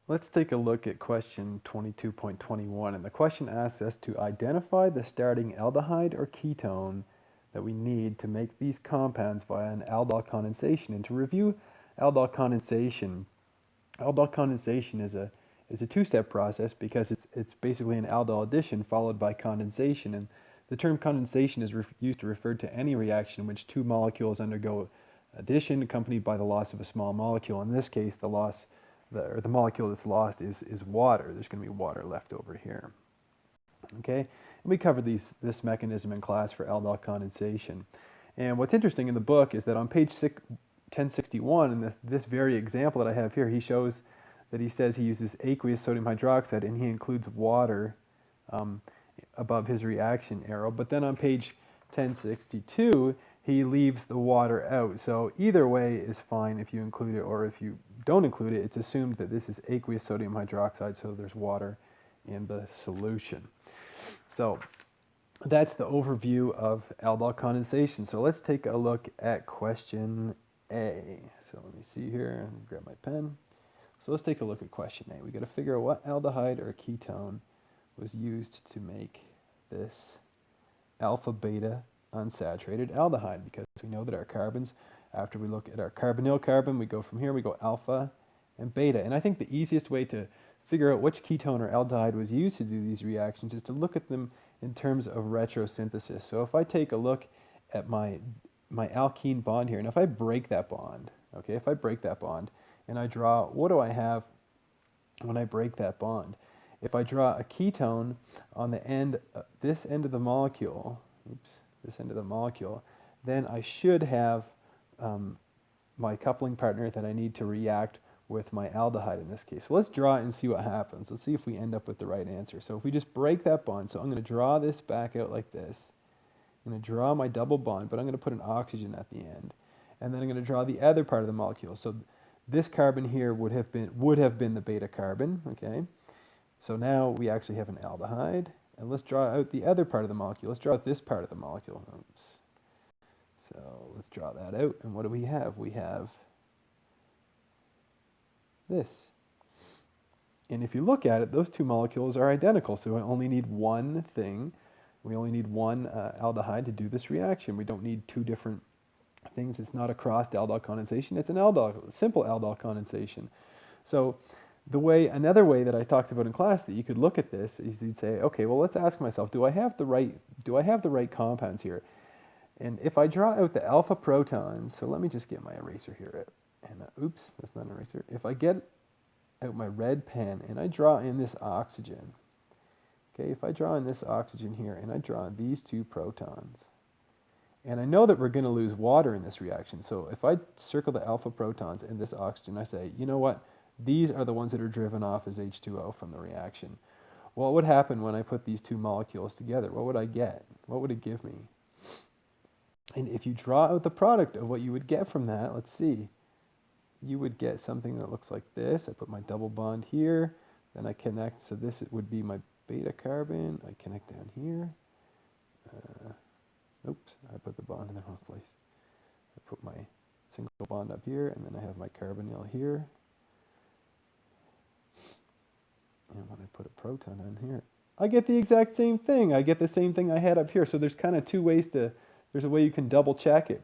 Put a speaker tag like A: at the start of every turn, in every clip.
A: Let's take a look at question 22.21, and the question asks us to identify the starting aldehyde or ketone that we need to make these compounds via an aldol condensation. And to review aldol condensation, aldol condensation is a two-step process because it's basically an aldol addition followed by condensation. And the term condensation is used to refer to any reaction in which two molecules undergo addition accompanied by the loss of a small molecule. In this case, the molecule that's lost is water. There's going to be water left over here. Okay, and we covered this mechanism in class for aldol condensation. And what's interesting in the book is that on page 1061, in this very example that I have here, he shows that he says he uses aqueous sodium hydroxide and he includes water um, above his reaction arrow. But then on page 1062, he leaves the water out. So either way is fine if you include it, or if you don't include it, it's assumed that this is aqueous sodium hydroxide, so there's water in the solution. So that's the overview of aldol condensation. So let's take a look at question A. So let me see here and grab my pen. So let's take a look at question A. We got to figure out what aldehyde or ketone was used to make this alpha beta unsaturated aldehyde, because we know that our carbons, after we look at our carbonyl carbon, we go from here, we go alpha and beta. And I think the easiest way to figure out which ketone or aldehyde was used to do these reactions is to look at them in terms of retrosynthesis. So if I take a look at my alkene bond here, and if I break that bond, okay, if I break that bond and I draw, what do I have when I break that bond? If I draw a ketone on the end, this end of the molecule, this end of the molecule, then I should have my coupling partner that I need to react with my aldehyde in this case. So let's draw it and see what happens. Let's see if we end up with the right answer. So if we just break that bond, so I'm going to draw this back out like this. I'm going to draw my double bond, but I'm going to put an oxygen at the end. And then I'm going to draw the other part of the molecule. So this carbon here would have been the beta carbon, okay? So now we actually have an aldehyde. And let's draw out the other part of the molecule. Let's draw out this part of the molecule. Oops. So let's draw that out. And what do we have? We have this. And if you look at it, those two molecules are identical. So we only need one thing. We only need one aldehyde to do this reaction. We don't need two different things. It's not a crossed aldol condensation. It's an simple aldol condensation. So another way that I talked about in class that you could look at this is you'd say, okay, well, let's ask myself, do I have the right compounds here? And if I draw out the alpha protons, so let me just get my eraser here. And oops, that's not an eraser. If I get out my red pen and I draw in this oxygen, okay, if I draw in this oxygen here and I draw in these two protons, and I know that we're going to lose water in this reaction. So if I circle the alpha protons in this oxygen, I say, you know what? These are the ones that are driven off as H2O from the reaction. Well, what would happen when I put these two molecules together? What would I get? What would it give me? And if you draw out the product of what you would get from that, let's see. You would get something that looks like this. I put my double bond here. Then I connect. So this would be my beta carbon. I connect down here. Oops, I put the bond in the wrong place. I put my single bond up here, and then I have my carbonyl here. And when I put a proton on here, I get the exact same thing. I get the same thing I had up here. So there's kind of there's a way you can double check it.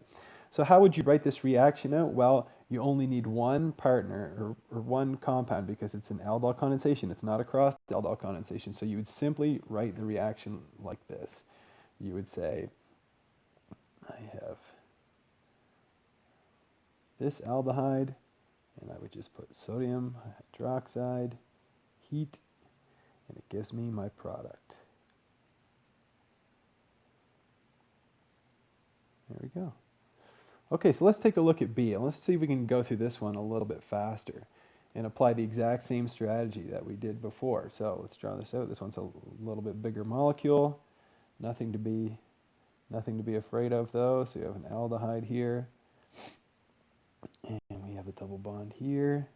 A: So how would you write this reaction out? Well, you only need one partner or one compound because it's an aldol condensation. It's not a crossed aldol condensation. So you would simply write the reaction like this. You would say, I have this aldehyde, and I would just put sodium hydroxide, heat, and it gives me my product. There we go. Okay, so let's take a look at B, and let's see if we can go through this one a little bit faster and apply the exact same strategy that we did before. So let's draw this out. This one's a little bit bigger molecule. Nothing to be afraid of though. So you have an aldehyde here, and we have a double bond here.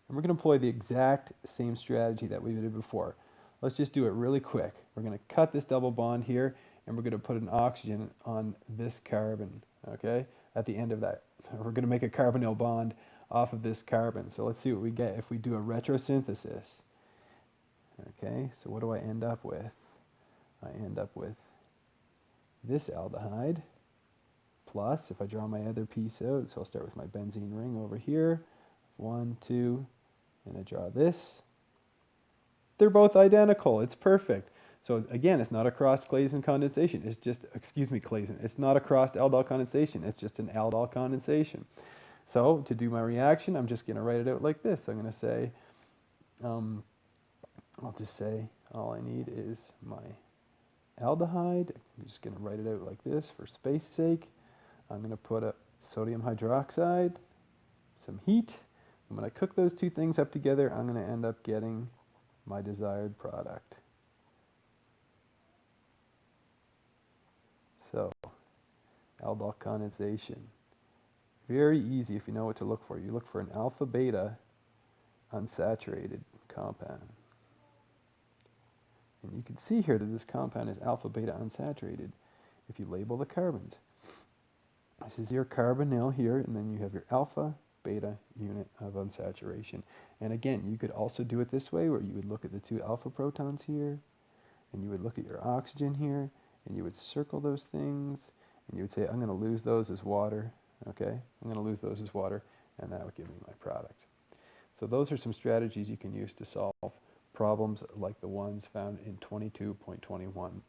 A: And we're going to employ the exact same strategy that we did before. Let's just do it really quick. We're going to cut this double bond here, and we're going to put an oxygen on this carbon, okay, at the end of that. We're going to make a carbonyl bond off of this carbon. So let's see what we get if we do a retrosynthesis. Okay, so what do I end up with? I end up with this aldehyde plus, if I draw my other piece out, so I'll start with my benzene ring over here. 1, 2, and I draw this. They're both identical. It's perfect. So again, it's not a crossed Claisen condensation. It's just, excuse me, Claisen. It's not a crossed aldol condensation. It's just an aldol condensation. So to do my reaction, I'm just going to write it out like this. I'm going to say, I'll just say all I need is my aldehyde. I'm just going to write it out like this for space sake. I'm going to put a sodium hydroxide, some heat. And when I cook those two things up together, I'm going to end up getting my desired product. So, aldol condensation. Very easy if you know what to look for. You look for an alpha beta unsaturated compound. And you can see here that this compound is alpha beta unsaturated if you label the carbons. This is your carbonyl here, and then you have your alpha beta unit of unsaturation. And again, you could also do it this way, where you would look at the two alpha protons here, and you would look at your oxygen here, and you would circle those things, and you would say, I'm going to lose those as water, okay? I'm going to lose those as water, and that would give me my product. So those are some strategies you can use to solve problems like the ones found in 22.21.